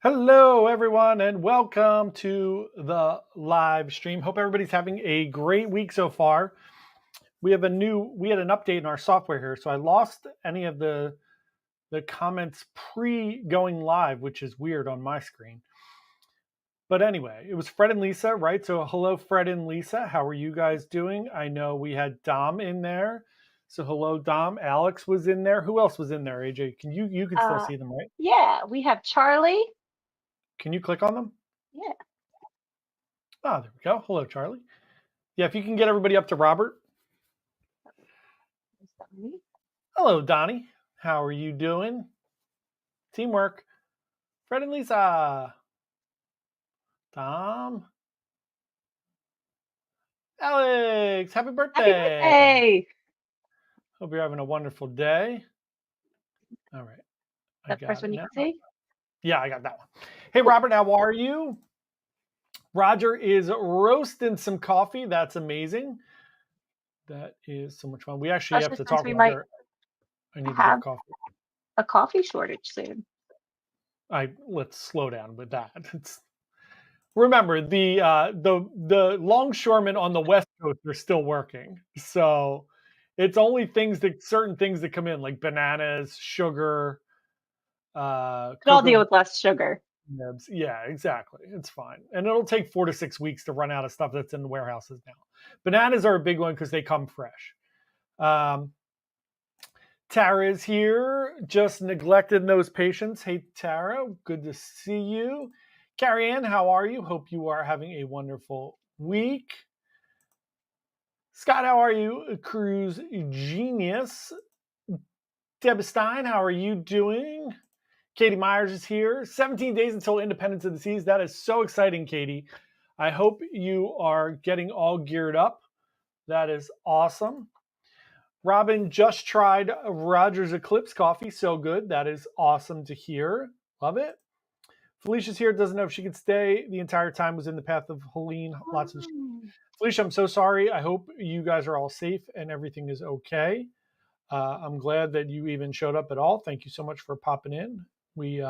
Hello, everyone, and welcome to the live stream. Hope everybody's having a great week so far. We had an update in our software here, so I lost any of the comments pre going live, which is weird on my screen. But anyway, it was Fred and Lisa, right? So hello, Fred and Lisa. How are you guys doing? I know we had Dom in there. So hello, Dom. Alex was in there. Who else was in there, AJ? You can still Uh, see them, right? yeah, we have Charlie. Can you click on them? Yeah. Oh, there we go. Hello, Charlie. Yeah, if you can get everybody up to Robert. Hello, Donnie. How are you doing? Teamwork. Fred and Lisa. Tom. Alex, happy Happy birthday. birthday! Hope you're having a wonderful day. All right. I The first got it one you now. can see? Yeah, I got that one. Hey, Cool. Robert, how are you? Roger is roasting some coffee. That's amazing. That is so much fun. We actually have Especially to since talk, we might Roger. I need to get have coffee. a coffee shortage soon. Let's slow down with that. Remember the longshoremen on the West Coast are still working, so it's only certain things that come in like bananas, sugar, Could all deal cocoa with less sugar. nibs. Yeah, exactly. It's fine, and it'll take 4 to 6 weeks to run out of stuff that's in the warehouses now. Bananas are a big one because they come fresh. Um, Tara is here, just neglected those patients. Hey, Tara, good to see you. Carrie Ann, how are you? Hope you are having a wonderful week. Scott, how are you? Cruise Genius. Deb Stein, how are you doing? Katie Myers is here. 17 days until Independence of the Seas. That is so exciting, Katie. I hope you are getting all geared up. That is awesome. Robin just tried Roger's Eclipse coffee. So good. That is awesome to hear. Love it. Felicia's here. Doesn't know if she could stay the entire time. Was in the path of Helene. Lots of Felicia, I'm so sorry. I hope you guys are all safe and everything is okay. I'm glad that you even showed up at all. Thank you so much for popping in. We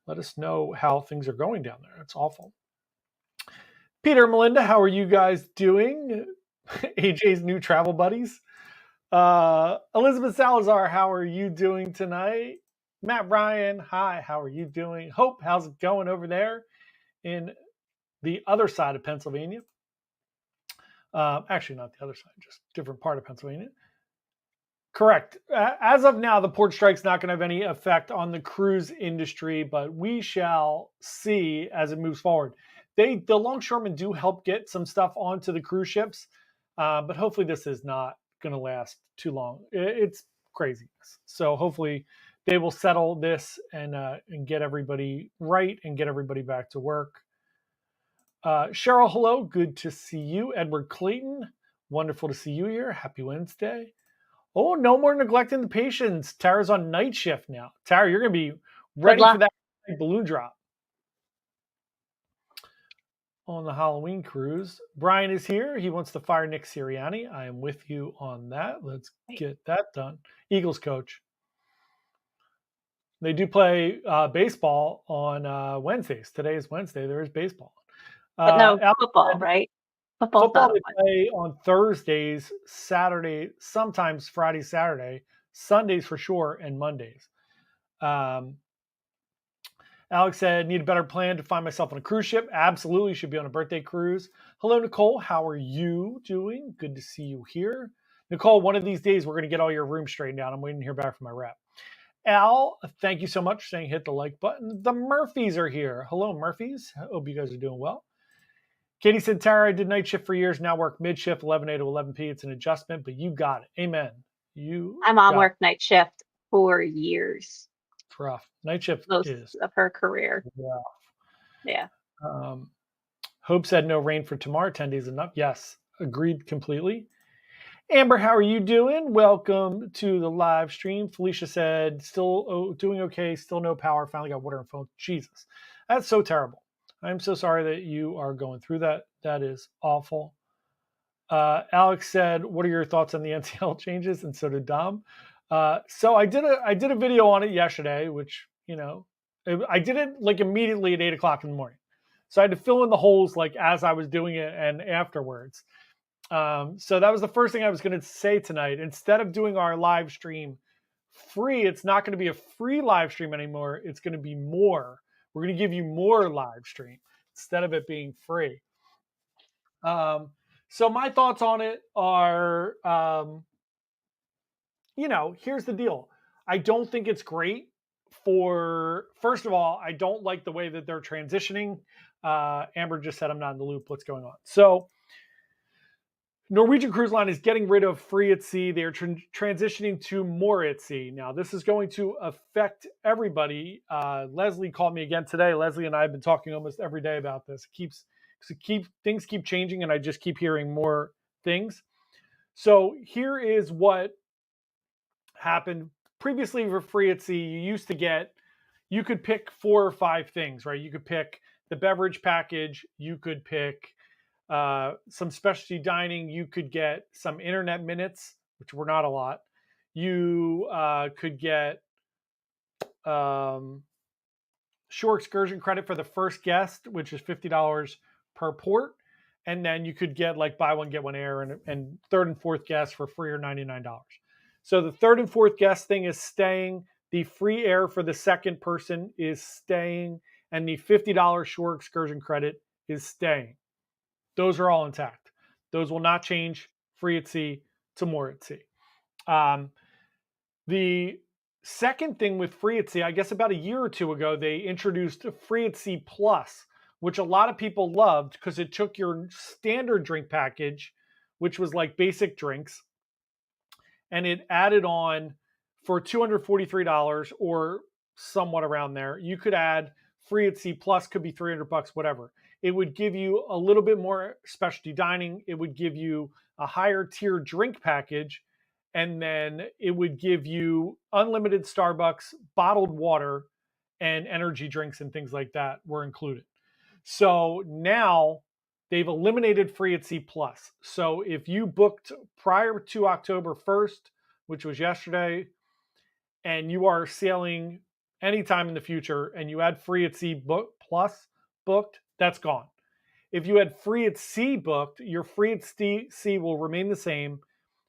let us know how things are going down there. It's awful. Peter, Melinda, how are you guys doing? AJ's new travel buddies. Elizabeth Salazar, how are you doing tonight? Matt Ryan, hi, how are you doing? Hope, how's it going over there in the other side of Pennsylvania? Actually, not the other side, just different part of Pennsylvania. Correct. As of now, the port strike's not going to have any effect on the cruise industry, but we shall see as it moves forward. The longshoremen do help get some stuff onto the cruise ships, but hopefully this is not going to last too long. It's craziness. So hopefully they will settle this and get everybody right and get everybody back to work. Cheryl, hello. Good to see you. Edward Clayton, wonderful to see you here. Happy Wednesday. Oh, no more neglecting the patients. Tara's on night shift now. Tara, you're going to be ready for that balloon drop on the Halloween cruise. Brian is here. He wants to fire Nick Sirianni. I am with you on that. Let's get that done. Eagles coach. They do play baseball on Wednesdays. Today is Wednesday. There is baseball. But no football, right? Football they play on Thursdays, Saturday, sometimes Friday, Saturday, Sundays for sure, and Mondays. Alex said, need a better plan to find myself on a cruise ship. Absolutely, should be on a birthday cruise. Hello, Nicole. How are you doing? Good to see you here. Nicole, one of these days, we're going to get all your rooms straightened out. I'm waiting to hear back from my rep. Al, thank you so much for saying hit the like button. The Murphys are here. Hello, Murphys. Hope you guys are doing well. Katie said, Tara, I did night shift for years, now work mid shift, 11A to 11P. It's an adjustment, but you got it. Amen. My mom worked night shift for years. It's rough. Night shift Most is of her career. rough. Yeah. Hope said no rain for tomorrow. 10 days enough. Yes, agreed completely. Amber, how are you doing? Welcome to the live stream. Felicia said, still doing okay, still no power, finally got water and phone. Jesus, that's so terrible. I'm so sorry that you are going through that. That is awful. Alex said, what are your thoughts on the NCL changes? And so did Dom. So I did a video on it yesterday, which, I did it like immediately at 8 o'clock in the morning. So I had to fill in the holes like as I was doing it and afterwards. So that was the first thing I was going to say tonight. Instead of doing our live stream free, it's not going to be a free live stream anymore. It's going to be more. We're going to give you more live stream instead of it being free. So my thoughts on it are, here's the deal. I don't think it's great first of all, I don't like the way that they're transitioning. Amber just said I'm not in the loop. What's going on? So Norwegian Cruise Line is getting rid of free at sea. They're transitioning to more at sea. Now, this is going to affect everybody. Leslie called me again today. Leslie and I have been talking almost every day about this. Things keep changing, and I just keep hearing more things. So here is what happened previously for free at sea. You could pick 4 or 5 things, right? You could pick the beverage package. You could pick some specialty dining. You could get some internet minutes, which were not a lot. You could get shore excursion credit for the first guest, which is $50 per port. And then you could get like buy one, get one air, and third and fourth guest for free or $99. So the third and fourth guest thing is staying. The free air for the second person is staying. And the $50 shore excursion credit is staying. Those are all intact. Those will not change free at sea to more at sea. The second thing with free at sea, I guess about a year or two ago, they introduced free at sea plus, which a lot of people loved because it took your standard drink package, which was like basic drinks, and it added on for $243 or somewhat around there. You could add free at sea plus, could be $300, whatever. It would give you a little bit more specialty dining. It would give you a higher tier drink package. And then it would give you unlimited Starbucks, bottled water, and energy drinks and things like that were included. So now they've eliminated free at sea plus. So if you booked prior to October 1st, which was yesterday, and you are sailing anytime in the future and you had free at sea plus booked, that's gone. If you had free at sea booked, your free at sea will remain the same.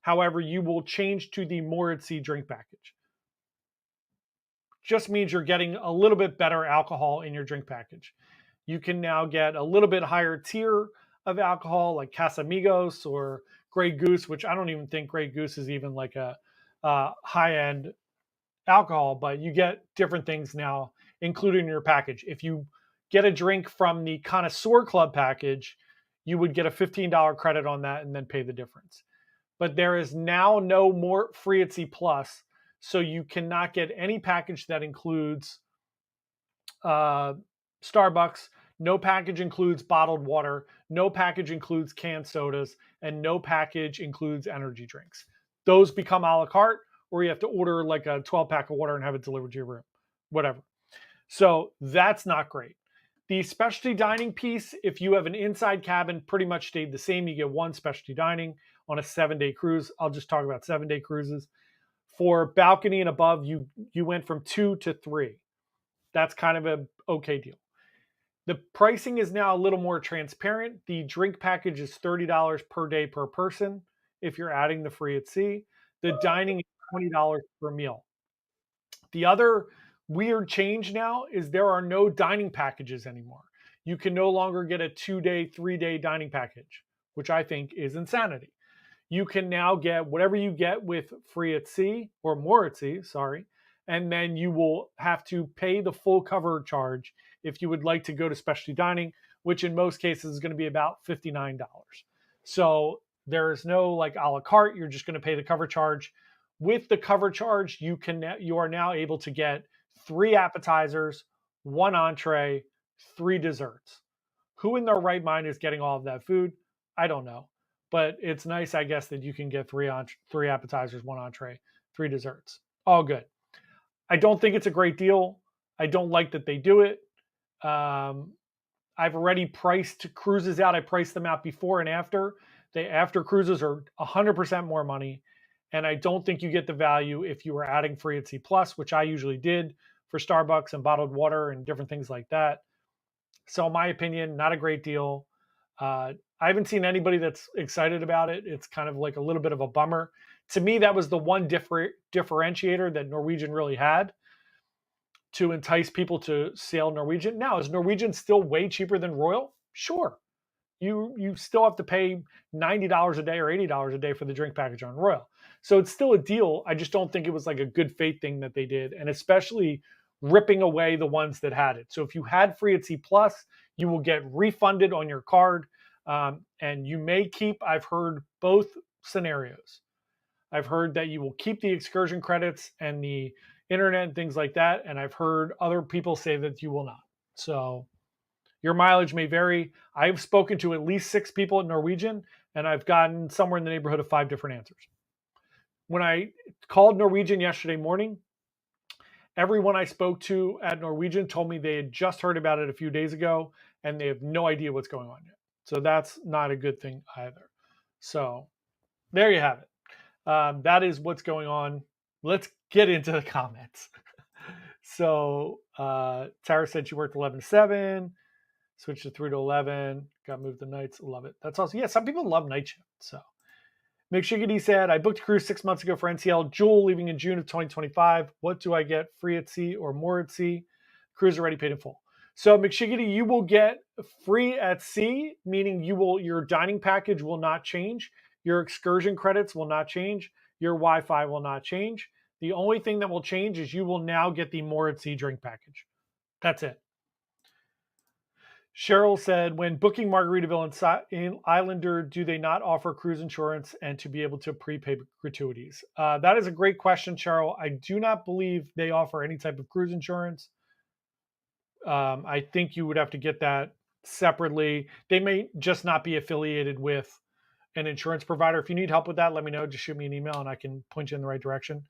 However, you will change to the more at sea drink package. Just means you're getting a little bit better alcohol in your drink package. You can now get a little bit higher tier of alcohol like Casamigos or Grey Goose, which I don't even think Grey Goose is even like a high-end alcohol, but you get different things now included in your package. If you get a drink from the Connoisseur Club package, you would get a $15 credit on that and then pay the difference. But there is now no more free at sea plus, so you cannot get any package that includes Starbucks. No package includes bottled water. No package includes canned sodas, and no package includes energy drinks. Those become a la carte, or you have to order like a 12-pack of water and have it delivered to your room, whatever. So that's not great. The specialty dining piece, if you have an inside cabin, pretty much stayed the same. You get one specialty dining on a 7-day cruise. I'll just talk about 7-day cruises. For balcony and above, you went from 2 to 3. That's kind of an okay deal. The pricing is now a little more transparent. The drink package is $30 per day per person if you're adding the free at sea. The dining is $20 per meal. The other weird change now is there are no dining packages anymore. You can no longer get a 2-day, 3-day dining package, which I think is insanity. You can now get whatever you get with free at sea or more at sea, sorry, and then you will have to pay the full cover charge if you would like to go to specialty dining, which in most cases is going to be about $59. So there's no like a la carte. You're just going to pay the cover charge. With the cover charge, you are now able to get 3 appetizers, 1 entree, 3 desserts. Who in their right mind is getting all of that food? I don't know. But it's nice, I guess, that you can get 3 appetizers, 1 entree, 3 desserts. All good. I don't think it's a great deal. I don't like that they do it. I've already priced cruises out. I priced them out before and after. The after cruises are 100% more money. And I don't think you get the value if you were adding free at sea plus, which I usually did for Starbucks and bottled water and different things like that. So in my opinion, not a great deal. I haven't seen anybody that's excited about it. It's kind of like a little bit of a bummer. To me, that was the one differentiator that Norwegian really had to entice people to sail Norwegian. Now, is Norwegian still way cheaper than Royal? Sure. You still have to pay $90 a day or $80 a day for the drink package on Royal. So it's still a deal. I just don't think it was like a good faith thing that they did, and especially ripping away the ones that had it. So if you had free at C Plus, you will get refunded on your card, and you may keep. I've heard both scenarios. I've heard that you will keep the excursion credits and the internet and things like that, and I've heard other people say that you will not. So your mileage may vary. I've spoken to at least 6 people at Norwegian, and I've gotten somewhere in the neighborhood of 5 different answers. When I called Norwegian yesterday morning, everyone I spoke to at Norwegian told me they had just heard about it a few days ago, and they have no idea what's going on yet. So that's not a good thing either. So there you have it. That is what's going on. Let's get into the comments. So Tara said she worked 11 to 7. Switched to 3 to 11. Got moved to nights. Love it. That's awesome. Yeah, some people love night shift. So McShiggity said, I booked a cruise 6 months ago for NCL Jewel leaving in June of 2025. What do I get? Free at sea or more at sea? Cruise already paid in full. So McShiggity, you will get free at sea, meaning your dining package will not change. Your excursion credits will not change. Your Wi-Fi will not change. The only thing that will change is you will now get the more at sea drink package. That's it. Cheryl said, when booking Margaritaville in Islander, do they not offer cruise insurance and to be able to prepay gratuities? That is a great question, Cheryl. I do not believe they offer any type of cruise insurance. I think you would have to get that separately. They may just not be affiliated with an insurance provider. If you need help with that, let me know. Just shoot me an email and I can point you in the right direction.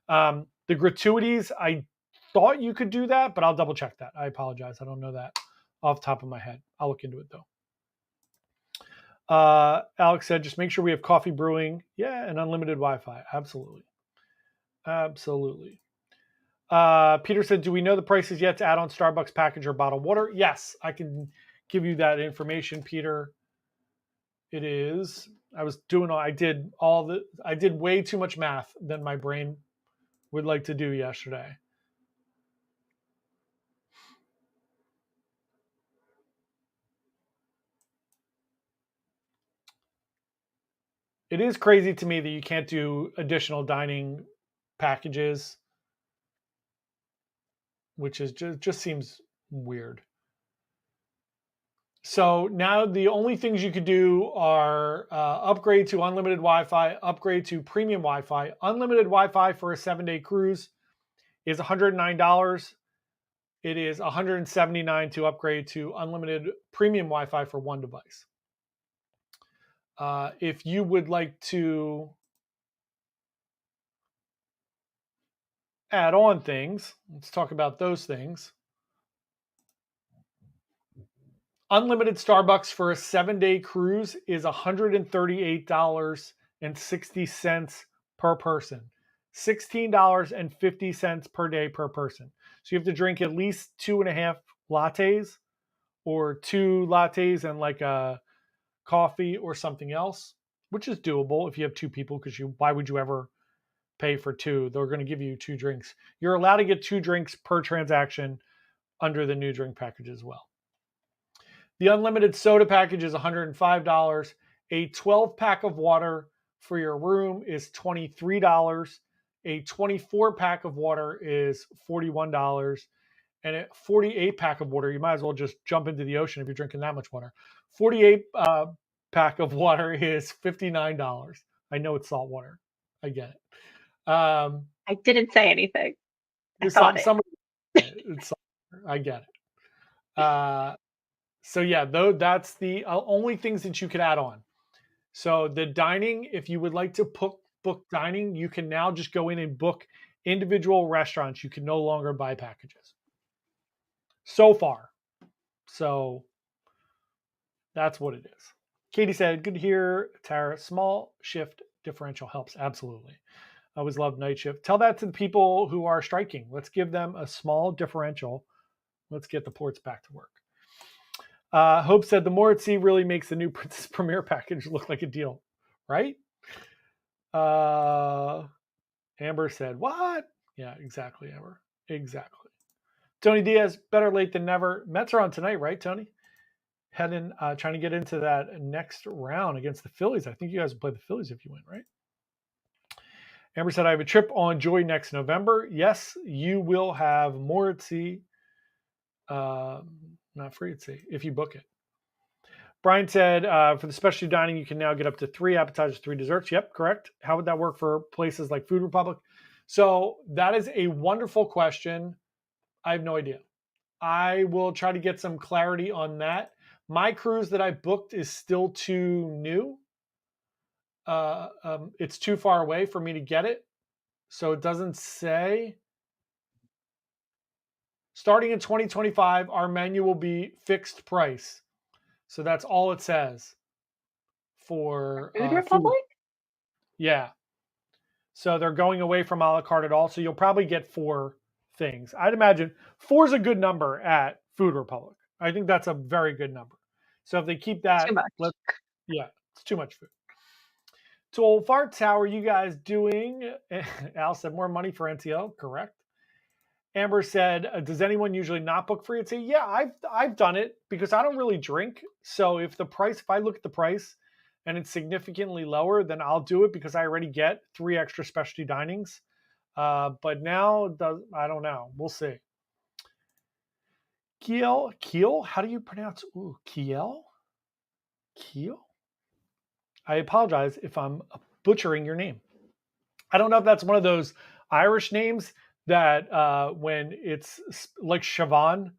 The gratuities, I thought you could do that, but I'll double check that. I apologize. I don't know that off the top of my head. I'll look into it though. Alex said, just make sure we have coffee brewing. Yeah, and unlimited Wi-Fi. Absolutely. Absolutely. Peter said, do we know the prices yet to add on Starbucks package or bottled water? Yes, I can give you that information, Peter. It is. I did way too much math than my brain would like to do yesterday. It is crazy to me that you can't do additional dining packages, which is just seems weird. So now the only things you could do are upgrade to unlimited Wi-Fi, upgrade to premium Wi-Fi. Unlimited Wi-Fi for a 7-day cruise is $109. It is $179 to upgrade to unlimited premium Wi-Fi for one device. If you would like to add on things, let's talk about those things. Unlimited Starbucks for a 7-day cruise is $138.60 per person. $16.50 per day per person. So you have to drink at least 2.5 lattes or 2 lattes and like a coffee or something else, which is doable if you have 2 people, because why would you ever pay for 2? They're going to give you 2 drinks. You're allowed to get 2 drinks per transaction under the new drink package as well. The unlimited soda package is $105. A 12-pack of water for your room is $23. A 24-pack of water is $41. And a 48-pack of water, you might as well just jump into the ocean if you're drinking that much water. 48-pack of water is $59. I know it's salt water. I get it. I didn't say anything. I thought it's salt water. I get it. So yeah, though that's the only things that you could add on. So the dining, if you would like to book dining, you can now just go in and book individual restaurants. You can no longer buy packages. So far. So that's what it is. Katie said, good to hear, Tara. Small shift differential helps. Absolutely. I always love night shift. Tell that to the people who are striking. Let's give them a small differential. Let's get the ports back to work. Hope said the more at sea really makes the new Princess Premier package look like a deal, right? Amber said, what? Yeah, exactly, Amber. Exactly. Tony Diaz, better late than never. Mets are on tonight, right, Tony? Heading, trying to get into that next round against the Phillies. I think you guys will play the Phillies if you win, right? Amber said, I have a trip on Joy next November. Yes, you will have more at sea. Not free at sea if you book it. Brian said, for the specialty dining, you can now get up to 3 appetizers, 3 desserts. Yep, correct. How would that work for places like Food Republic? So that is a wonderful question. I have no idea. I will try to get some clarity on that. My cruise that I booked is still too new. It's too far away for me to get it. So it doesn't say. Starting in 2025, our menu will be fixed price. So that's all it says for Food food. Republic? Yeah. So they're going away from a la carte at all. So you'll probably get 4 things. I'd imagine 4 is a good number at Food Republic. I think that's a very good number. So if they keep that, Too much. yeah, it's too much food. To Old Farts, how are you guys doing? Al said more money for NCO, correct? Amber said, does anyone usually not book free at sea? Yeah, I've done it because I don't really drink. So if I look at the price and it's significantly lower, then I'll do it because I already get 3 extra specialty dinings. But now, I don't know. We'll see. Kiel? How do you pronounce Kiel? Kiel? I apologize if I'm butchering your name. I don't know if that's one of those Irish names that when it's like Siobhan,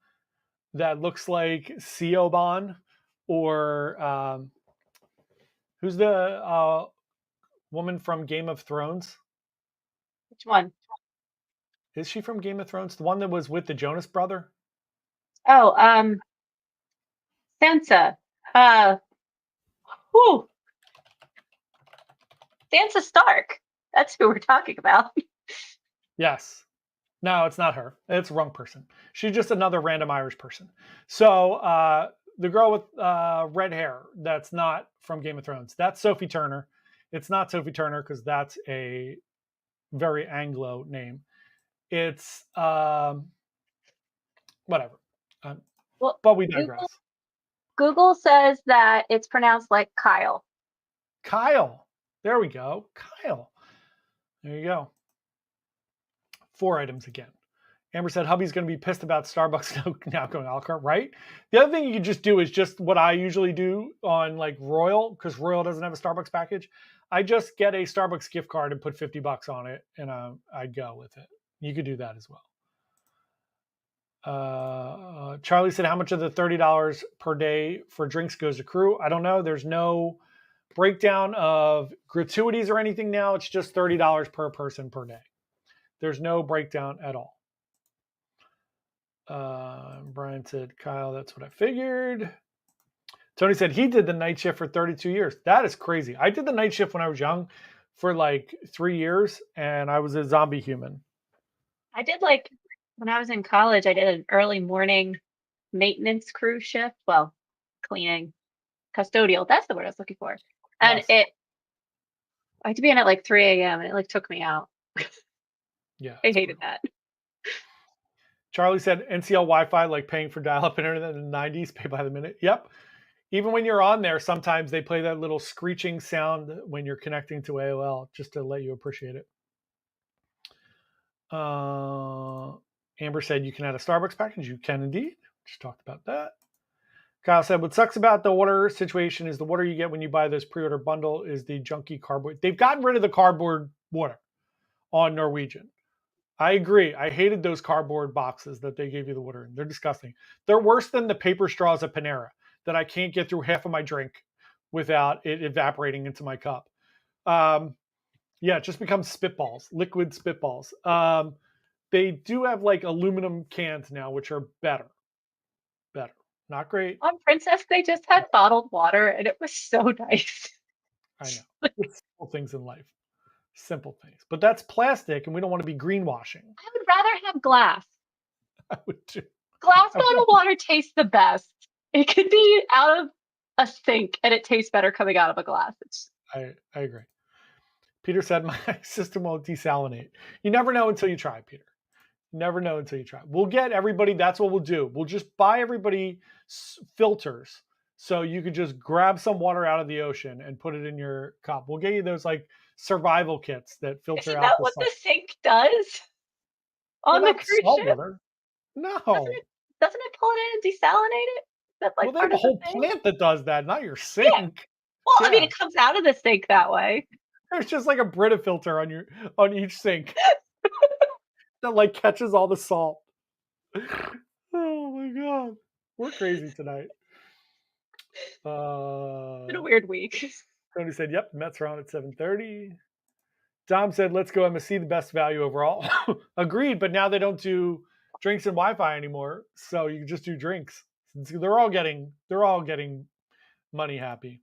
that looks like Siobhan, or who's the woman from Game of Thrones? Which one? Is she from Game of Thrones? The one that was with the Jonas brother? Oh, Sansa. Whew. Sansa Stark. That's who we're talking about. Yes. No, it's not her. It's the wrong person. She's just another random Irish person. So the girl with red hair that's not from Game of Thrones, that's Sophie Turner. It's not Sophie Turner because that's a very Anglo name. It's whatever. Well, But we digress. Google says that it's pronounced like Kyle. Kyle. There we go. Kyle. There you go. 4 items again. Amber said hubby's going to be pissed about Starbucks now going a la carte, right? The other thing you can just do is just what I usually do on like Royal, because Royal doesn't have a Starbucks package. I just get a Starbucks gift card and put $50 on it, and I go with it. You could do that as well. Charlie said, how much of the $30 per day for drinks goes to crew? I don't know. There's no breakdown of gratuities or anything now. It's just $30 per person per day. There's no breakdown at all. Brian said, Kyle, that's what I figured. Tony said he did the night shift for 32 years. That is crazy. I did the night shift when I was young for like 3 years, and I was a zombie human. I did when I was in college, I did an early morning maintenance crew shift. Well, cleaning, custodial. That's the word I was looking for. And Yes. I had to be in at like 3 a.m. and it took me out. Yeah. I hated that. Charlie said NCL Wi-Fi, like paying for dial-up internet in the 90s, pay by the minute. Yep. Even when you're on there, sometimes they play that little screeching sound when you're connecting to AOL just to let you appreciate it. Amber said you can add a Starbucks package. You can indeed. Just talked about that. Kyle said, what sucks about the water situation is the water you get when you buy this pre-order bundle is the junky cardboard. They've gotten rid of the cardboard water on Norwegian. I agree. I hated those cardboard boxes that they gave you the water in. They're disgusting. They're worse than the paper straws at Panera that I can't get through half of my drink without it evaporating into my cup. Yeah, it just becomes spitballs, liquid spitballs. They do have like aluminum cans now, which are better. Not great. On Princess, they just had bottled water and it was so nice. I know. It's simple things in life. Simple things. But that's plastic, and we don't want to be greenwashing. I would rather have glass. I would too. Glass bottled water tastes the best. It could be out of a sink and it tastes better coming out of a glass. I agree. Peter said, my system won't desalinate. You never know until you try, Peter. You never know until you try. We'll get everybody, that's what we'll do. We'll just buy everybody filters. So you could just grab some water out of the ocean and put it in your cup. We'll get you those like survival kits that filter Isn't out that the what salt. the sink does on the cruise salt ship? water. No. Doesn't it pull it in and desalinate it? That's like Well, they have part a of the whole thing? plant that does that, not your sink. Well, I mean, Yeah. it comes out of the sink that way. There's just like a Brita filter on each sink that like catches all the salt. Oh my god, we're crazy tonight. It's been a weird week. Tony said, "Yep, Mets are on at 7:30." Dom said, "Let's go MSC, the best value overall." Agreed, but now they don't do drinks and Wi-Fi anymore, so you can just do drinks. They're all getting money happy.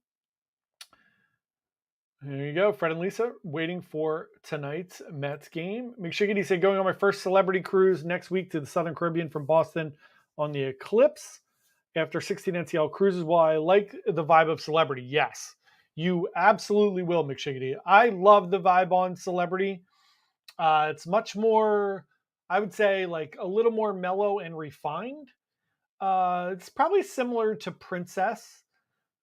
There you go, Fred and Lisa, waiting for tonight's Mets game. McShiggity said, going on my first celebrity cruise next week to the Southern Caribbean from Boston on the Eclipse after 16 NCL cruises. While I like the vibe of Celebrity, yes, you absolutely will, McShiggity. I love the vibe on Celebrity. It's much more, I would say, like a little more mellow and refined. It's probably similar to Princess.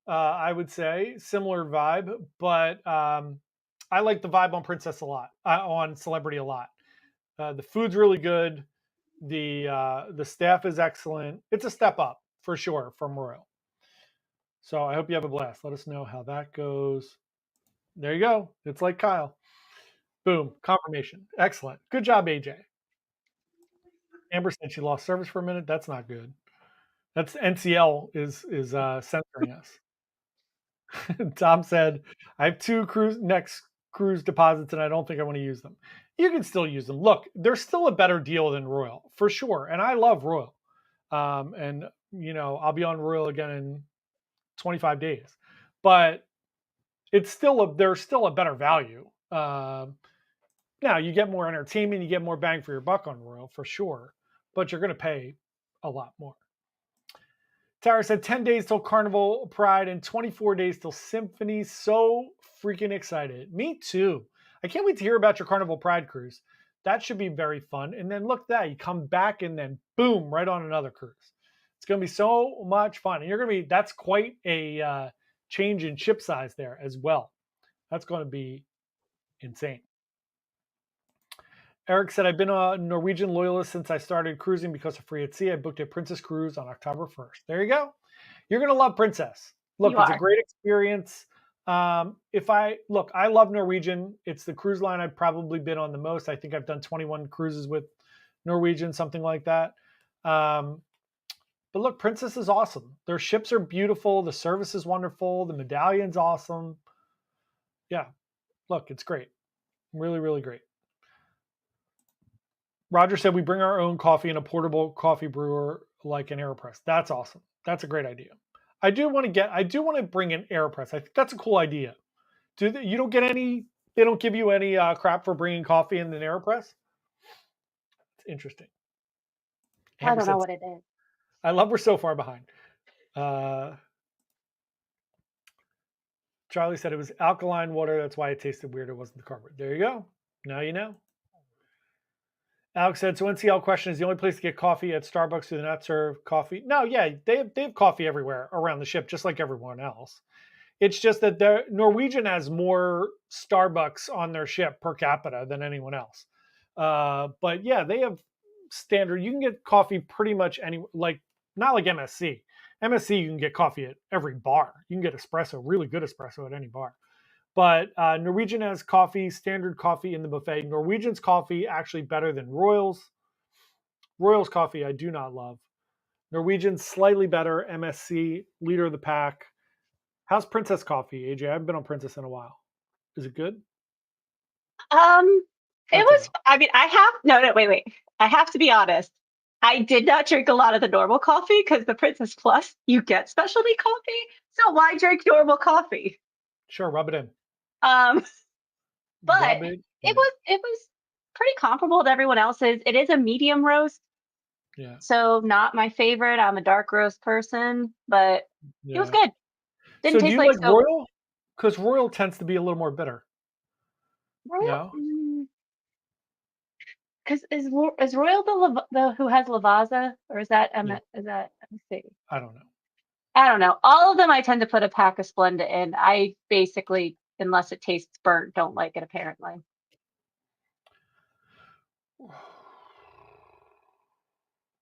I would say similar vibe, but I like the vibe on Princess a lot, on Celebrity a lot. The food's really good. The staff is excellent. It's a step up for sure from Royal. So I hope you have a blast. Let us know how that goes. There you go. It's like Kyle. Boom. Confirmation. Excellent. Good job, AJ. Amber said she lost service for a minute. That's not good. That's NCL is censoring us. Tom said, I have two next cruise deposits and I don't think I want to use them. You can still use them. Look, they're still a better deal than Royal for sure. And I love Royal. And, you know, I'll be on Royal again in 25 days. But it's still they're still a better value. Now, you get more entertainment, you get more bang for your buck on Royal for sure. But you're going to pay a lot more. Tara said 10 days till Carnival Pride and 24 days till Symphony. So freaking excited. Me too. I can't wait to hear about your Carnival Pride cruise. That should be very fun. And then look at that. You come back and then boom, right on another cruise. It's going to be so much fun. And you're going to be, that's quite a change in ship size there as well. That's going to be insane. Eric said, I've been a Norwegian loyalist since I started cruising because of Free at Sea. I booked a Princess cruise on October 1st. There you go. You're going to love Princess. Look, it's a great experience. I love Norwegian. It's the cruise line I've probably been on the most. I think I've done 21 cruises with Norwegian, something like that. But look, Princess is awesome. Their ships are beautiful. The service is wonderful. The medallion's awesome. Yeah, look, it's great. Really, really great. Roger said we bring our own coffee in a portable coffee brewer like an AeroPress. That's awesome. That's a great idea. I do want to bring an AeroPress. I think that's a cool idea. They don't give you any crap for bringing coffee in an AeroPress? It's interesting. I don't know what it is. I love we're so far behind. Charlie said it was alkaline water. That's why it tasted weird. It wasn't the carpet. There you go. Now you know. Alex said, so NCL question is the only place to get coffee at Starbucks. Do they not serve coffee? No, yeah, they have coffee everywhere around the ship, just like everyone else. It's just that the Norwegian has more Starbucks on their ship per capita than anyone else. But yeah, they have standard. You can get coffee pretty much not like MSC. MSC, you can get coffee at every bar. You can get espresso, really good espresso at any bar. But Norwegian has coffee, standard coffee in the buffet. Norwegian's coffee actually better than Royal's. Royal's coffee I do not love. Norwegian's slightly better. MSC, leader of the pack. How's Princess coffee, AJ? I haven't been on Princess in a while. Is it good? It was, I mean, wait. I have to be honest. I did not drink a lot of the normal coffee because the Princess Plus, you get specialty coffee. So why drink normal coffee? Sure, rub it in. but Rub it. it was pretty comparable to everyone else's. It is a medium roast, Yeah. so not my favorite. I'm a dark roast person, but it was Yeah. good. Didn't So do taste you like like soap. Royal? Because Royal tends to be a little more bitter. No? Because is Royal the who has Lavazza, or is that Yeah. let me see. I don't know. I don't know. All of them I tend to put a pack of Splenda in. I basically, unless it tastes burnt, don't like it apparently.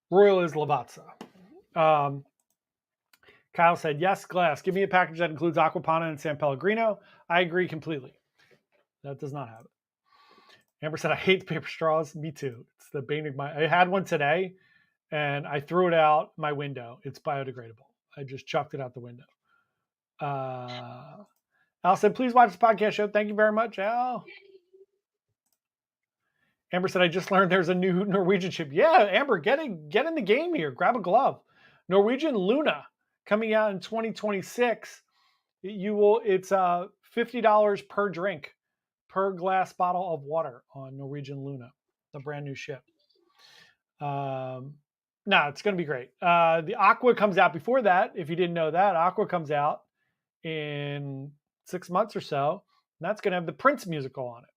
Royal is Lavazza. Kyle said, yes, glass. Give me a package that includes Aquapana and San Pellegrino. I agree completely. That does not have it. Amber said, I hate the paper straws. Me too. It's the bane of my. I had one today and I threw it out my window. It's biodegradable. I just chucked it out the window. Al said, please watch the podcast show. Thank you very much, Al. Amber said, I just learned there's a new Norwegian ship. Yeah, Amber, get in the game here. Grab a glove. Norwegian Luna coming out in 2026. It's $50 per drink, per glass bottle of water on Norwegian Luna, the brand new ship. No, it's going to be great. The Aqua comes out before that. If you didn't know that, Aqua comes out in 6 months or so. And that's going to have the Prince musical on it.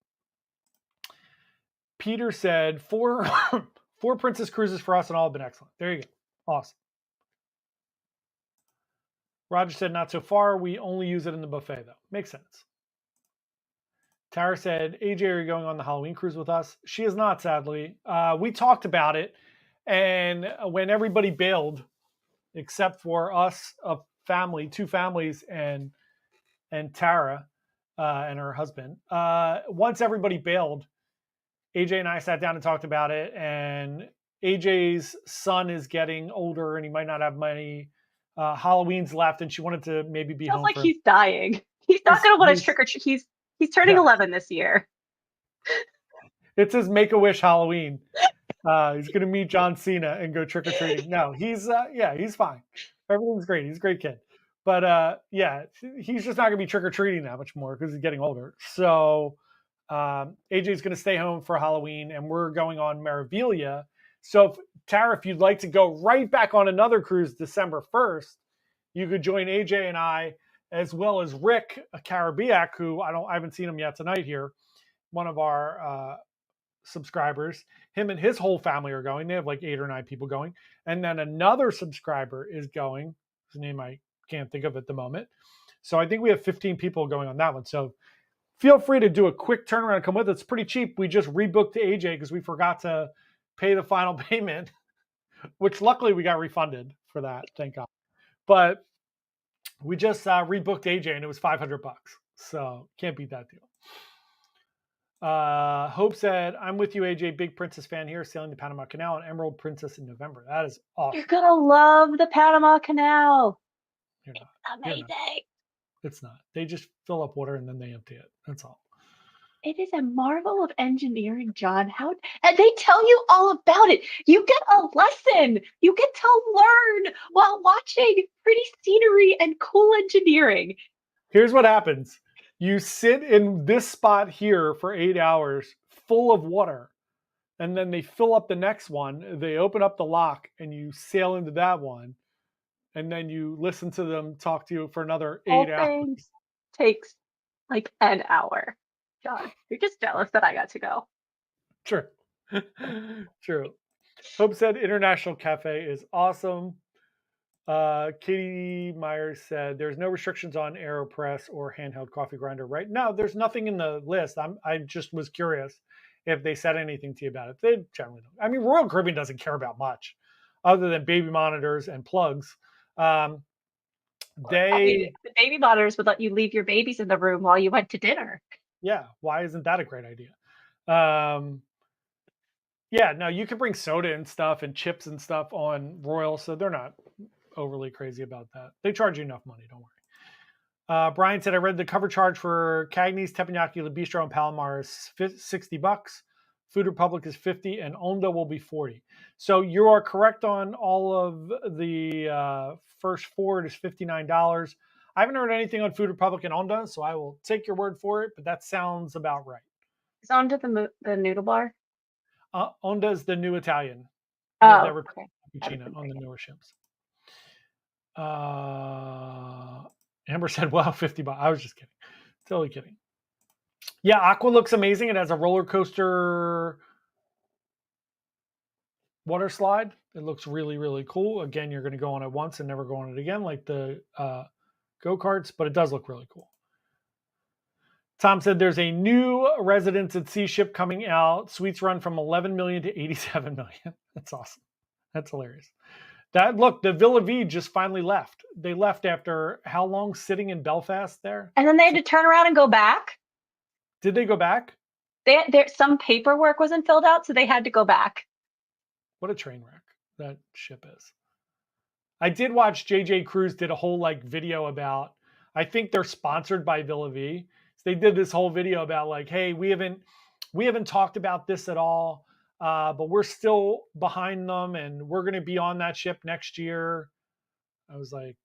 Peter said, four Princess Cruises for us and all have been excellent. There you go. Awesome. Roger said, not so far. We only use it in the buffet, though. Makes sense. Tara said, AJ, are you going on the Halloween cruise with us? She is not, sadly. We talked about it. And when everybody bailed, except for us, a family, 2 families, and Tara and her husband, once everybody bailed, AJ and I sat down and talked about it. And AJ's son is getting older and he might not have many Halloween's left. And she wanted to maybe be Sounds home like for. he's dying. He's not going to want to trick or treat. He's turning 11 this year. It's his Make-A-Wish Halloween. He's going to meet John Cena and go trick or treating. No, he's fine. Everything's great. He's a great kid. But he's just not going to be trick or treating that much more because he's getting older. So AJ's going to stay home for Halloween, and we're going on Meraviglia. So, Tara, if you'd like to go right back on another cruise December 1st, you could join AJ and I, as well as Rick Carabiac, who I haven't seen him yet tonight here, one of our subscribers. Him and his whole family are going. They have like 8 or 9 people going. And then another subscriber is going. His name I can't think of at the moment. So I think we have 15 people going on that one. So feel free to do a quick turnaround and come with us. It's pretty cheap. We just rebooked to AJ because we forgot to pay the final payment, which luckily we got refunded for that. Thank God. But we just rebooked AJ and it was $500. So can't beat that deal. Hope said, I'm with you, AJ. Big Princess fan here, sailing the Panama Canal on Emerald Princess in November. That is awesome. You're going to love the Panama Canal. You're not. Amazing. It's not. They just fill up water and then they empty it. That's all. It is a marvel of engineering, John. And they tell you all about it. You get a lesson. You get to learn while watching pretty scenery and cool engineering. Here's what happens. You sit in this spot here for 8 hours full of water, and then they fill up the next one. They open up the lock and you sail into that one. And then you listen to them talk to you for another 8 hours. Takes like an hour. John, you're just jealous that I got to go. True. True. Hope said International Cafe is awesome. Katie Myers said there's no restrictions on AeroPress or handheld coffee grinder, right? No, there's nothing in the list. I just was curious if they said anything to you about it. They generally don't. I mean, Royal Caribbean doesn't care about much other than baby monitors and plugs. The baby monitors would let you leave your babies in the room while you went to dinner. Yeah, why isn't that a great idea? No, you can bring soda and stuff and chips and stuff on Royal, so they're not overly crazy about that. They charge you enough money, don't worry. Brian said, I read the cover charge for Cagney's, Teppanyaki, La Bistro, and Palomar is $60. Food Republic is $50, and Onda will be $40. So you are correct on all of the first 4. It is $59. I haven't heard anything on Food Republic and Onda, so I will take your word for it, but that sounds about right. Is on to the noodle bar? Onda's the new Italian. Oh, Never okay. cappuccino on the newer ships. Amber said, "Wow, $50." I was just kidding. Totally kidding. Yeah, Aqua looks amazing. It has a roller coaster water slide. It looks really, really cool. Again, you're going to go on it once and never go on it again, like the go-karts, but it does look really cool. Tom said there's a new Residence at Sea ship coming out. Suites run from 11 million to 87 million. That's awesome. That's hilarious. Look, the Villa V just finally left. They left after how long sitting in Belfast there? And then they had to turn around and go back. Did they go back? Some paperwork wasn't filled out, so they had to go back. What a train wreck that ship is. I did watch JJ Cruise did a whole like video about, I think they're sponsored by Villa V. So they did this whole video about like, hey, we haven't talked about this at all, but we're still behind them and we're going to be on that ship next year. I was like,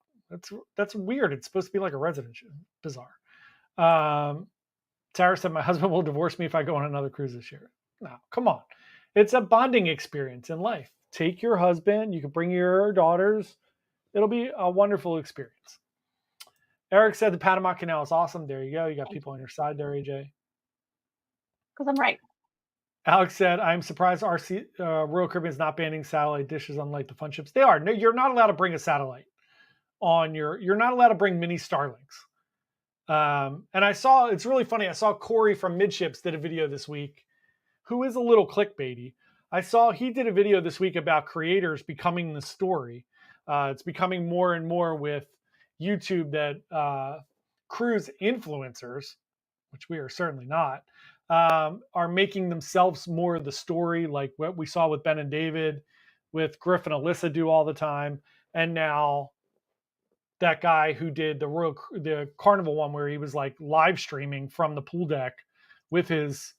that's weird. It's supposed to be like a resident ship. Bizarre. Tara said, my husband will divorce me if I go on another cruise this year. No, come on. It's a bonding experience in life. Take your husband. You can bring your daughters. It'll be a wonderful experience. Eric said the Panama Canal is awesome. There you go. You got people on your side there, AJ. Because I'm right. Alex said, I'm surprised Royal Caribbean is not banning satellite dishes unlike the fun ships. They are. No, you're not allowed to bring a satellite you're not allowed to bring mini Starlinks. And I saw, it's really funny. I saw Corey from Midships did a video this week, who is a little clickbaity. I saw he did a video this week about creators becoming the story. It's becoming more and more with YouTube that cruise influencers, which we are certainly not, are making themselves more the story, like what we saw with Ben and David, with Griff and Alyssa do all the time. And now that guy who did the Carnival one where he was like live streaming from the pool deck with his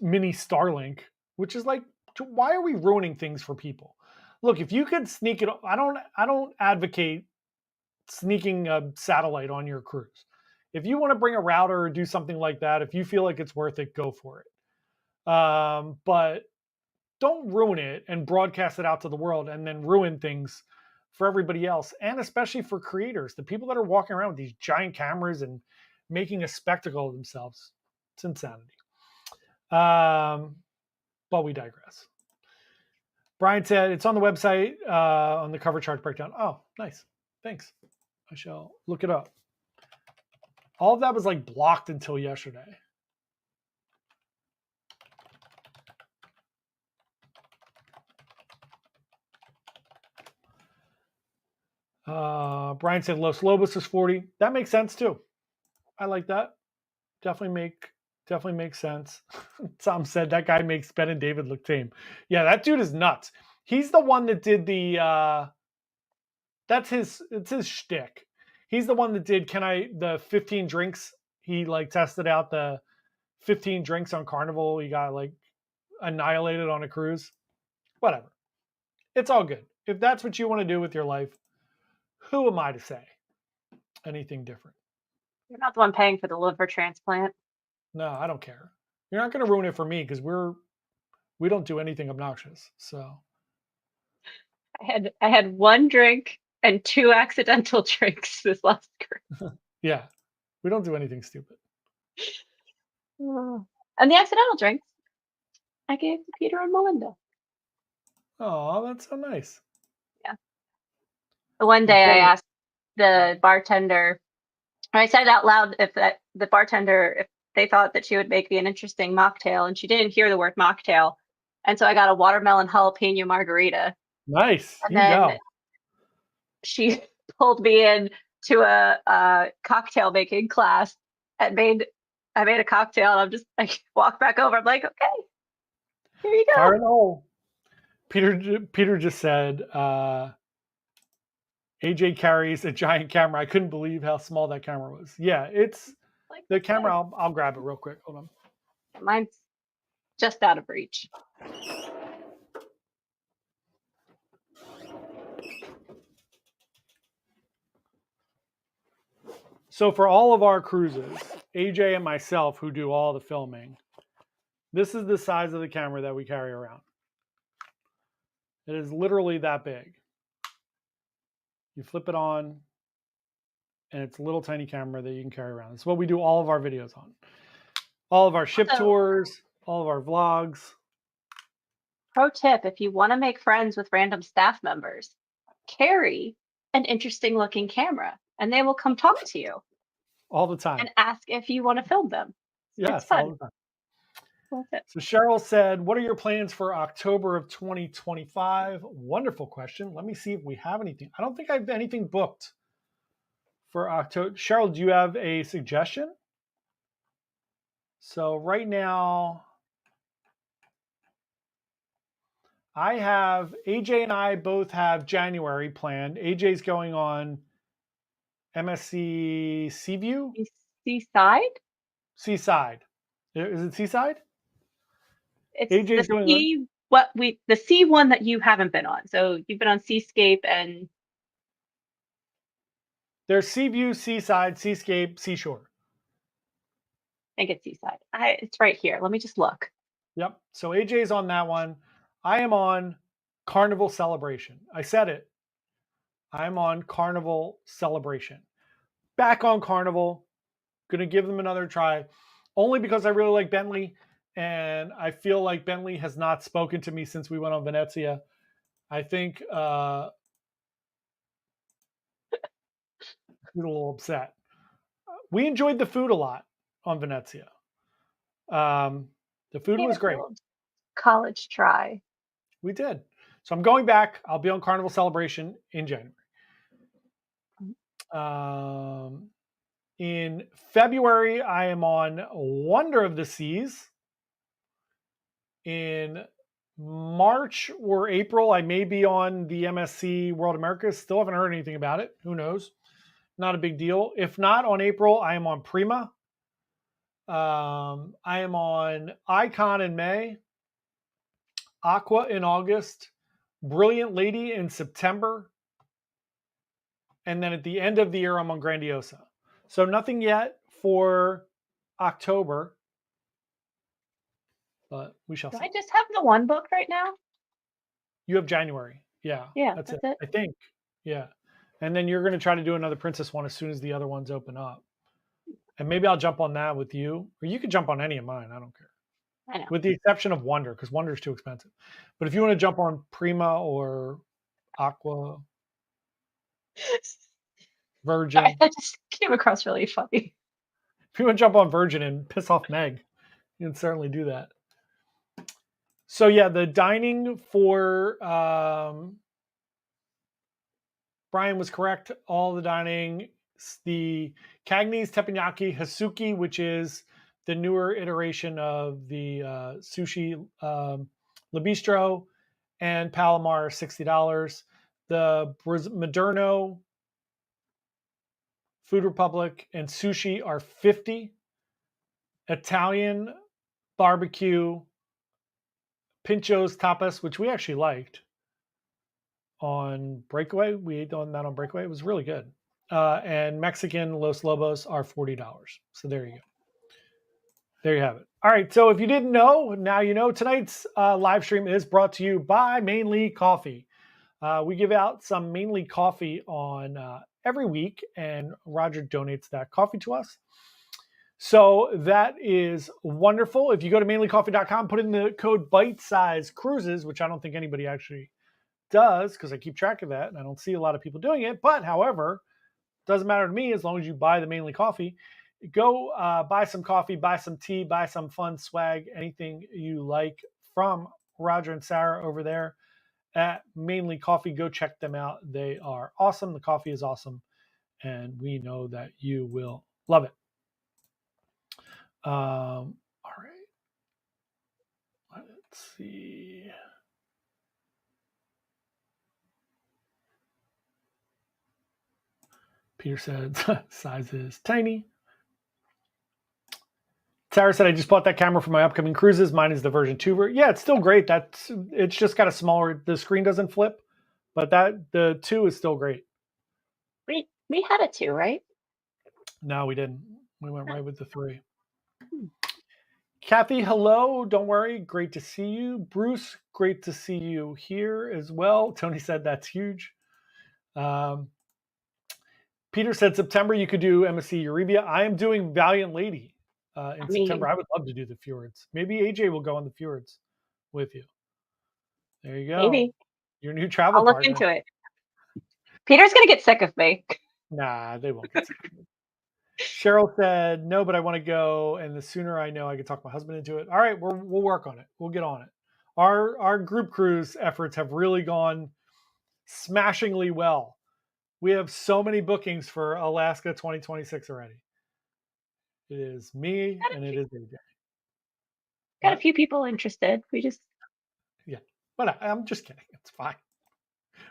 mini Starlink, which is like, why are we ruining things for people? Look, if you could sneak it, I don't advocate sneaking a satellite on your cruise. If you want to bring a router or do something like that, if you feel like it's worth it, go for it. But don't ruin it and broadcast it out to the world and then ruin things for everybody else, and especially for creators, the people that are walking around with these giant cameras and making a spectacle of themselves. It's insanity. But we digress. Brian said it's on the website on the cover charge breakdown. Oh, nice. Thanks. I shall look it up. All of that was like blocked until yesterday. Brian said Los Lobos is 40. That makes sense too. I like that. Definitely makes sense. Tom said that guy makes Ben and David look tame. Yeah, that dude is nuts. He's the one that did the it's his shtick. He's the one that did the 15 drinks. He like tested out the 15 drinks on Carnival. He got like annihilated on a cruise. Whatever. It's all good. If that's what you want to do with your life, who am I to say anything different? You're not the one paying for the liver transplant. No, I don't care. You're not going to ruin it for me because we don't do anything obnoxious. So I had one drink and 2 accidental drinks this last cruise. Yeah, we don't do anything stupid. And the accidental drinks I gave to Peter and Melinda. Oh, that's so nice. Yeah. One day I asked the bartender, I said out loud if they thought that she would make me an interesting mocktail, and she didn't hear the word mocktail. And so I got a watermelon jalapeno margarita. Nice. And then she pulled me in to a cocktail making class and I made a cocktail, and I walked back over. I'm like, okay, here you go. Fire in the hole. Peter just said, AJ carries a giant camera. I couldn't believe how small that camera was. Yeah, it's like the camera. I'll grab it real quick. Hold on. Mine's just out of reach. So for all of our cruises, AJ and myself who do all the filming. This is the size of the camera that we carry around. It is literally that big. You flip it on, and it's a little tiny camera that you can carry around. It's what we do all of our videos on. All of our ship tours, all of our vlogs. Pro tip, if you want to make friends with random staff members, carry an interesting looking camera and they will come talk to you All the time. and ask if you want to film them. Yes, it's fun. all the time. Cool tip. So Cheryl said, what are your plans for October of 2025? Wonderful question. Let me see if we have anything. I don't think I have anything booked for October. Cheryl, do you have a suggestion? So right now, I have, AJ and I both have January planned. AJ's going on MSC Seaview? Seaside? Seaside. Is it Seaside? It's AJ's the sea, the sea one that you haven't been on. So you've been on Seascape and there's Seaview, Seaside, Seascape, Seashore. I think it's Seaside. It's right here. Let me just look. Yep. So AJ's on that one. I am on Carnival Celebration. I said it. I'm on Carnival Celebration. Back on Carnival. Going to give them another try. Only because I really like Bentley. And I feel like Bentley has not spoken to me since we went on Venezia. I think he's a little upset. We enjoyed the food a lot on Venezia. The food was great. College try. We did. So I'm going back. I'll be on Carnival Celebration in January. In February, I am on Wonder of the Seas. In March or April, I may be on the MSC World Americas. Still haven't heard anything about it. Who knows? Not a big deal. If not on April, I am on Prima. I am on Icon in May. Aqua in August. Brilliant Lady in September. And then at the end of the year, I'm on Grandiosa. So nothing yet for October. But we shall see. Do I just have the one book right now? You have January. Yeah. Yeah, that's it. I think. Yeah. And then you're going to try to do another Princess one as soon as the other ones open up. And maybe I'll jump on that with you. Or you could jump on any of mine. I don't care. I know. With the exception of Wonder, because Wonder is too expensive. But if you want to jump on Prima or Aqua, Virgin. Sorry, that just came across really funny. If you want to jump on Virgin and piss off Meg, you can certainly do that. So yeah, the dining for Brian was correct. All the dining, the Cagney's Teppanyaki Hasuki, which is the newer iteration of the sushi Le Bistro, and Palomar $60. The Moderno, Food Republic, and sushi are $50. Italian barbecue, Pincho's tapas, which we actually liked on Breakaway. We ate on that on Breakaway. It was really good. And Mexican Los Lobos are $40. So there you go. There you have it. All right. So if you didn't know, now you know. Tonight's live stream is brought to you by Mainly Coffee. We give out some Mainly Coffee on every week, and Roger donates that coffee to us. So that is wonderful. If you go to mainlycoffee.com, put in the code Byte Size Cruises, which I don't think anybody actually does because I keep track of that and I don't see a lot of people doing it. But however, doesn't matter to me as long as you buy the Mainly Coffee. Go buy some coffee, buy some tea, buy some fun swag, anything you like from Roger and Sarah over there at Mainly Coffee. Go check them out. They are awesome. The coffee is awesome. And we know that you will love it. All right. Let's see. Peter said size is tiny. Sarah said, I just bought that camera for my upcoming cruises. Mine is the version 2. Yeah, it's still great. It's just got a smaller, the screen doesn't flip, but the 2 is still great. We had a 2, right? No, we didn't. We went right with the 3. Hmm. Kathy, hello. Don't worry. Great to see you. Bruce, great to see you here as well. Tony said that's huge. Peter said September you could do MSC Eurybia. I am doing Valiant Lady in September. I would love to do the fjords. Maybe AJ will go on the fjords with you. There you go. Maybe. Your new travel I'll look partner. into it. Peter's going to get sick of me. Nah, they won't get sick of me. Cheryl said, no, but I want to go. And the sooner I know, I can talk my husband into it. All right, we'll work on it. We'll get on it. Our group cruise efforts have really gone smashingly well. We have so many bookings for Alaska 2026 already. It is me and it is AJ. Got a few people interested. Yeah, but I'm just kidding. It's fine.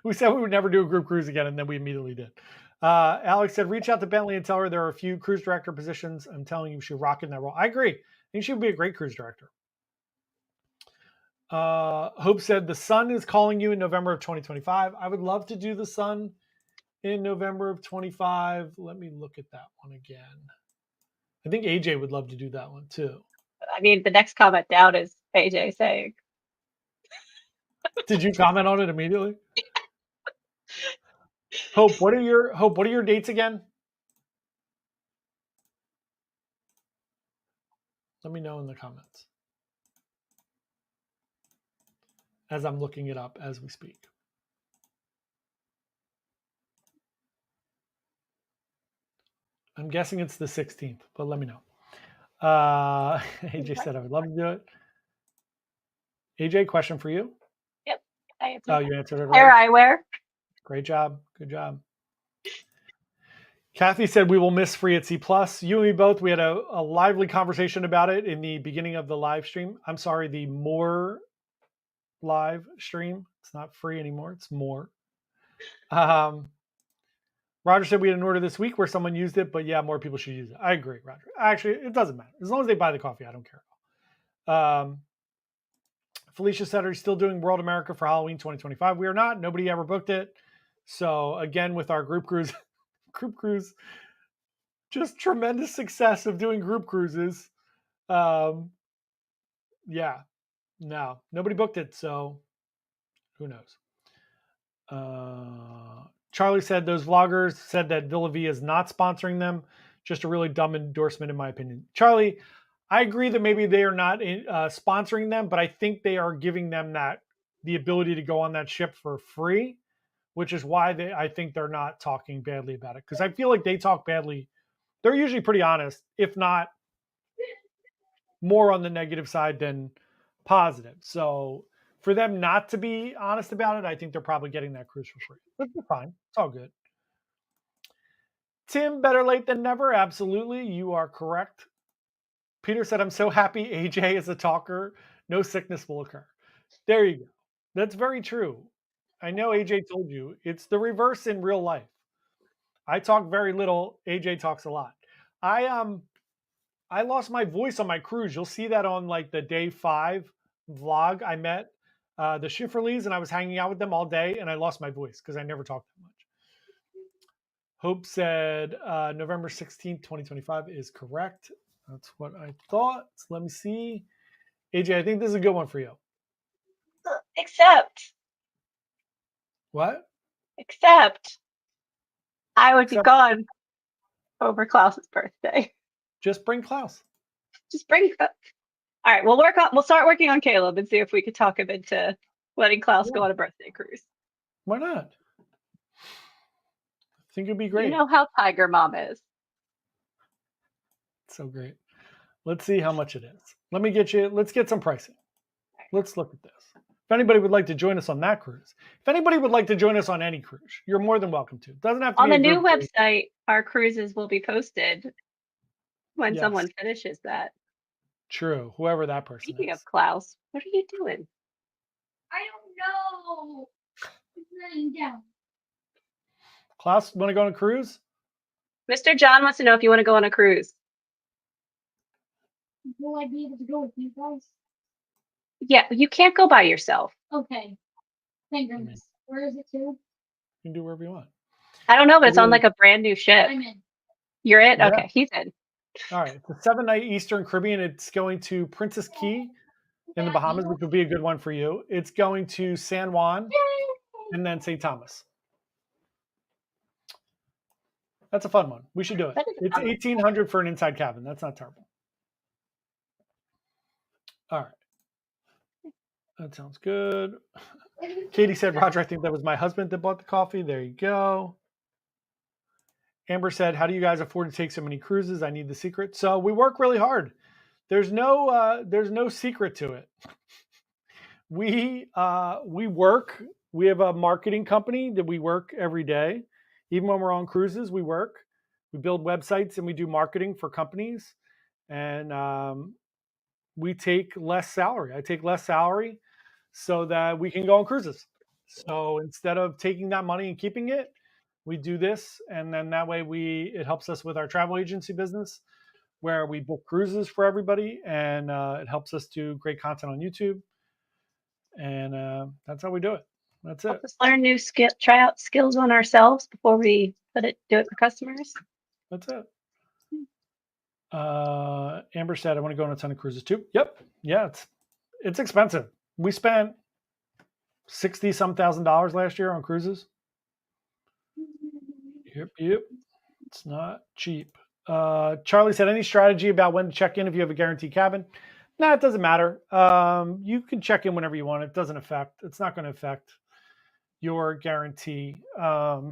We said we would never do a group cruise again, and then we immediately did. Alex said, reach out to Bentley and tell her there are a few cruise director positions. I'm telling you, she'll rock in that role. I agree. I think she would be a great cruise director. Hope said, the Sun is calling you in November of 2025. I would love to do the Sun in November of 25. Let me look at that one again. I think AJ would love to do that one too. I mean, the next comment down is AJ saying. Did you comment on it immediately? Hope, what are your dates again? Let me know in the comments as I'm looking it up as we speak. I'm guessing it's the 16th, but let me know. AJ said I would love to do it. AJ, question for you. Yep. I answered. Oh, you answered it. Hair eyewear. Great job. Good job. Kathy said we will miss Free at C+. You and me both. We had a lively conversation about it in the beginning of the live stream. I'm sorry, the more live stream. It's not free anymore. It's more. Roger said we had an order this week where someone used it, but yeah, more people should use it. I agree, Roger. Actually, it doesn't matter. As long as they buy the coffee, I don't care. Felicia said, are you still doing World America for Halloween 2025? We are not. Nobody ever booked it. So again, with our group cruise, just tremendous success of doing group cruises. Yeah, no, nobody booked it. So who knows? Charlie said those vloggers said that Villa V is not sponsoring them. Just a really dumb endorsement, in my opinion. Charlie, I agree that maybe they are not sponsoring them, but I think they are giving them the ability to go on that ship for free, which is why I think they're not talking badly about it. Because I feel like they talk badly. They're usually pretty honest, if not more on the negative side than positive. So for them not to be honest about it, I think they're probably getting that cruise for free. But they're fine. It's all good. Tim, better late than never. Absolutely. You are correct. Peter said, I'm so happy AJ is a talker. No sickness will occur. There you go. That's very true. I know AJ told you. It's the reverse in real life. I talk very little. AJ talks a lot. I lost my voice on my cruise. You'll see that on like the day 5 vlog. I met the Schifferleys and I was hanging out with them all day and I lost my voice because I never talked that much. Hope said November 16th, 2025 is correct. That's what I thought. So let me see. AJ, I think this is a good one for you. Except. What? Except I would be gone over Klaus's birthday. Just bring Klaus. Just bring. All right, we'll start working on Caleb and see if we could talk him into letting Klaus go on a birthday cruise. Why not? I think it'd be great. You know how Tiger Mom is. So great. Let's see how much it is. Let's get some pricing. Let's look at this. If anybody would like to join us on that cruise, if anybody would like to join us on any cruise, you're more than welcome to. It doesn't have to on be the new website. Our cruises will be posted when someone finishes that. True. Whoever that person Speaking is. of Klaus, what are you doing? I don't know. It's laying down. Klaus, want to go on a cruise? Mr. John wants to know if you want to go on a cruise. Will I be able to go with you guys? Yeah, you can't go by yourself. Okay. Thank goodness. Where is it to? You can do wherever you want. I don't know, but it's on like a brand new ship. I'm in. You're in? Yeah. Okay, he's in. All right. It's a 7-night Eastern Caribbean. It's going to Princess Key in the Bahamas, which will be a good one for you. It's going to San Juan and then St. Thomas. That's a fun one. We should do it. That is It's fun. $1,800 for an inside cabin. That's not terrible. All right. That sounds good. Katie said, Roger, I think that was my husband that bought the coffee. There you go. Amber said, how do you guys afford to take so many cruises? I need the secret. So we work really hard. There's no secret to it. We work. We have a marketing company that we work every day. Even when we're on cruises, we work. We build websites and we do marketing for companies. And we take less salary. I take less salary so that we can go on cruises. So instead of taking that money and keeping it, we do this, and then that way it helps us with our travel agency business, where we book cruises for everybody, and it helps us do great content on YouTube, and that's how we do it. That's it. Help us learn new try out skills on ourselves before we do it for customers. That's it. Amber said, "I want to go on a ton of cruises too." Yep, yeah, it's expensive. We spent $60-some thousand last year on cruises. Yep. It's not cheap. Charlie said, any strategy about when to check in if you have a guaranteed cabin? No, it doesn't matter. You can check in whenever you want. It's not going to affect your guarantee. Yeah.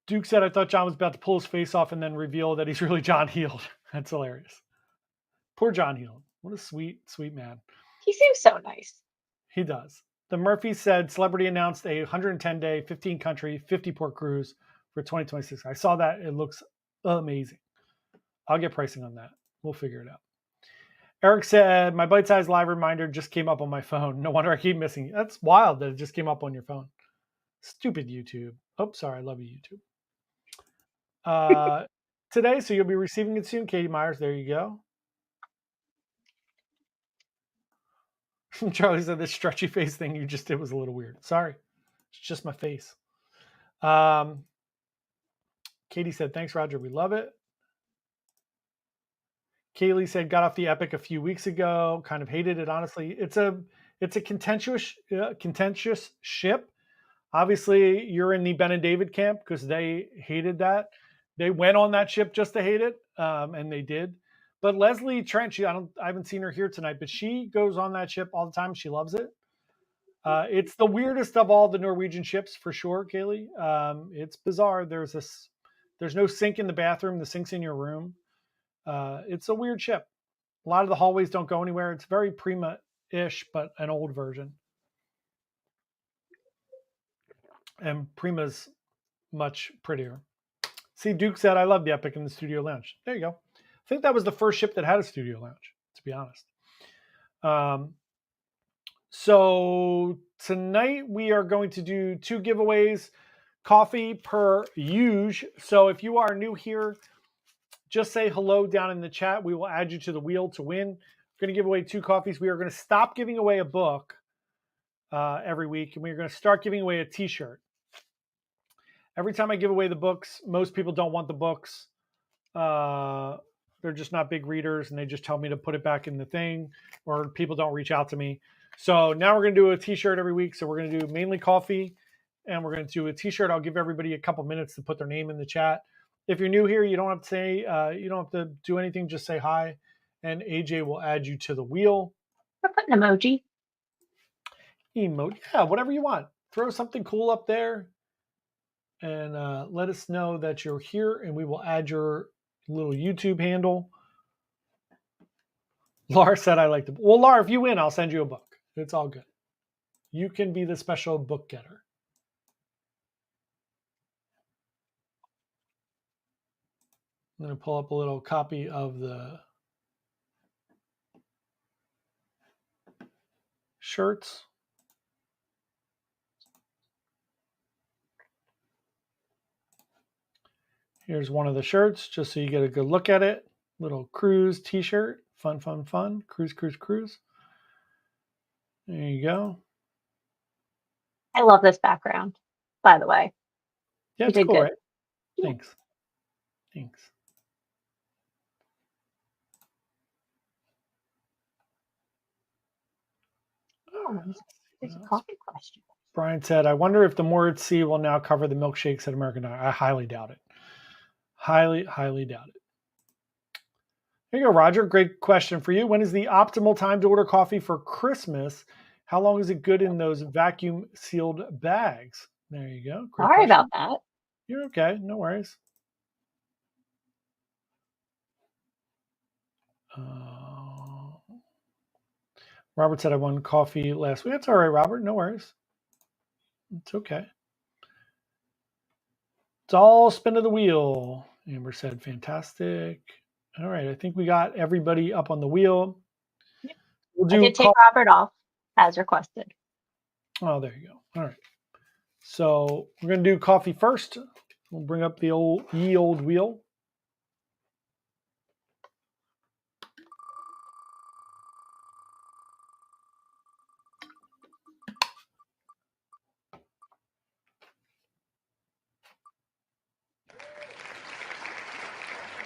Duke said, I thought John was about to pull his face off and then reveal that he's really John Heald. That's hilarious. Poor John Heald. What a sweet, sweet man. He seems so nice. He does. The Murphy said, Celebrity announced a 110-day, 15-country, 50-port cruise for 2026. I saw that. It looks amazing. I'll get pricing on that. We'll figure it out. Eric said, my Byte Size live reminder just came up on my phone. No wonder I keep missing it. That's wild that it just came up on your phone. Stupid YouTube. Oh, sorry. I love you, YouTube. Today, so you'll be receiving it soon. Katie Myers, there you go. Charlie said, this stretchy face thing you just did was a little weird. Sorry. It's just my face. Katie said, thanks, Roger. We love it. Kaylee said, got off the Epic a few weeks ago. Kind of hated it, honestly. It's a contentious ship. Obviously, you're in the Ben and David camp because they hated that. They went on that ship just to hate it, and they did. But Leslie Trent, I haven't seen her here tonight, but she goes on that ship all the time. She loves it. It's the weirdest of all the Norwegian ships, for sure, Kaylee. It's bizarre. There's no sink in the bathroom. The sink's in your room. It's a weird ship. A lot of the hallways don't go anywhere. It's very Prima-ish, but an old version. And Prima's much prettier. See, Duke said, I love the Epic in the studio lounge. There you go. I think that was the first ship that had a studio lounge, to be honest. So tonight we are going to do 2 giveaways, coffee per usual. So if you are new here, just say hello down in the chat. We will add you to the wheel to win. We're going to give away 2 coffees. We are going to stop giving away a book every week, and we're going to start giving away a t-shirt. Every time I give away the books, most people don't want the books. They're just not big readers, and they just tell me to put it back in the thing, or people don't reach out to me. So now we're going to do a t-shirt every week. So we're going to do mainly coffee, and we're going to do a t-shirt. I'll give everybody a couple minutes to put their name in the chat. If you're new here, you don't have to say, you don't have to do anything. Just say hi, and AJ will add you to the wheel. Or put an emoji. Emoji, yeah, whatever you want. Throw something cool up there, and let us know that you're here, and we will add your little YouTube handle. Laura said, I like the book. Well, Laura, if you win, I'll send you a book. It's all good. You can be the special book getter. I'm going to pull up a little copy of the shirts. Here's one of the shirts, just so you get a good look at it. Little cruise t-shirt. Fun, fun, fun. Cruise, cruise, cruise. There you go. I love this background, by the way. Yeah, You it's did cool, good. right? Yeah. Thanks. Thanks. Oh, there's a coffee question. Brian said, I wonder if the more at sea will now cover the milkshakes at American Diner. I highly doubt it. Highly, highly doubt it. There you go, Roger. Great question for you. When is the optimal time to order coffee for Christmas? How long is it good in those vacuum sealed bags? There you go. Great Sorry question. about that. You're okay. No worries. Robert said I won coffee last week. That's all right, Robert. No worries. It's okay. It's all spin of the wheel. Amber said, fantastic. All right. I think we got everybody up on the wheel. Yeah. We'll I do did take Robert off as requested. Oh, there you go. All right. So we're going to do coffee first. We'll bring up the ye old wheel.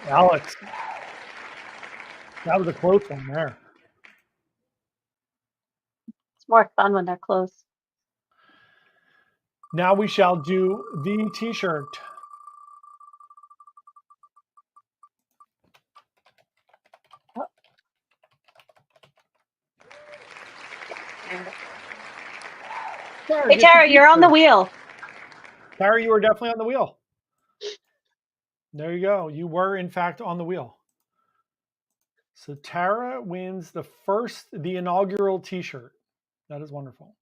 Alex, that was a close one there. It's more fun when they're close. Now we shall do the t-shirt. Oh. Hey, Tara, you're on the wheel. Tara, you were definitely on the wheel. There you go. You were, in fact, on the wheel. So Tara wins the inaugural t-shirt. That is wonderful.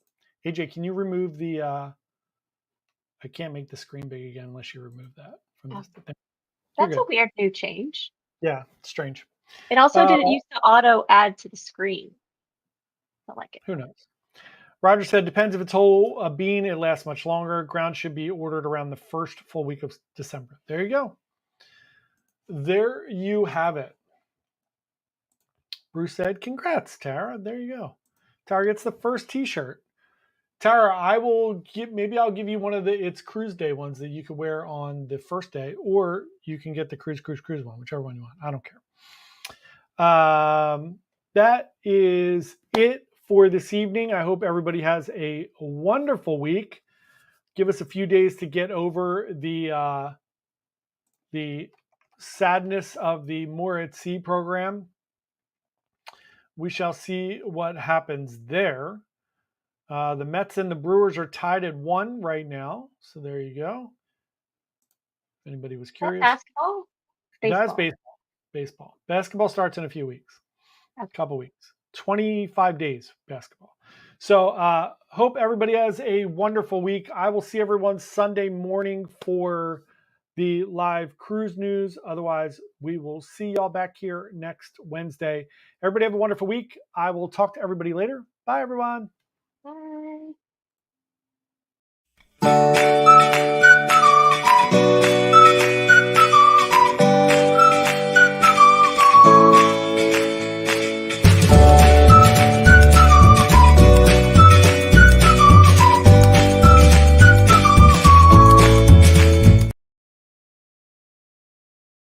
AJ, can you remove the, I can't make the screen big again unless you remove that from this thing. That's a weird new change. Yeah, strange. It also didn't use the auto add to the screen. I like it. Who knows? Roger said, depends if it's whole bean, it lasts much longer. Ground should be ordered around the first full week of December. There you go. There you have it. Bruce said, congrats, Tara. There you go. Tara gets the first t-shirt. Tara, I'll give you one of the It's Cruise Day ones that you could wear on the first day, or you can get the Cruise one, whichever one you want. I don't care. That is it for this evening. I hope everybody has a wonderful week. Give us a few days to get over the sadness of the More at Sea program. We shall see what happens there. The Mets and the Brewers are tied at 1 right now. So there you go. If anybody was curious. Basketball? That's baseball. Basketball starts in a few weeks. A couple weeks. 25 days basketball. So hope everybody has a wonderful week. I will see everyone Sunday morning for the live cruise news. Otherwise, we will see y'all back here next Wednesday. Everybody have a wonderful week. I will talk to everybody later. Bye, everyone.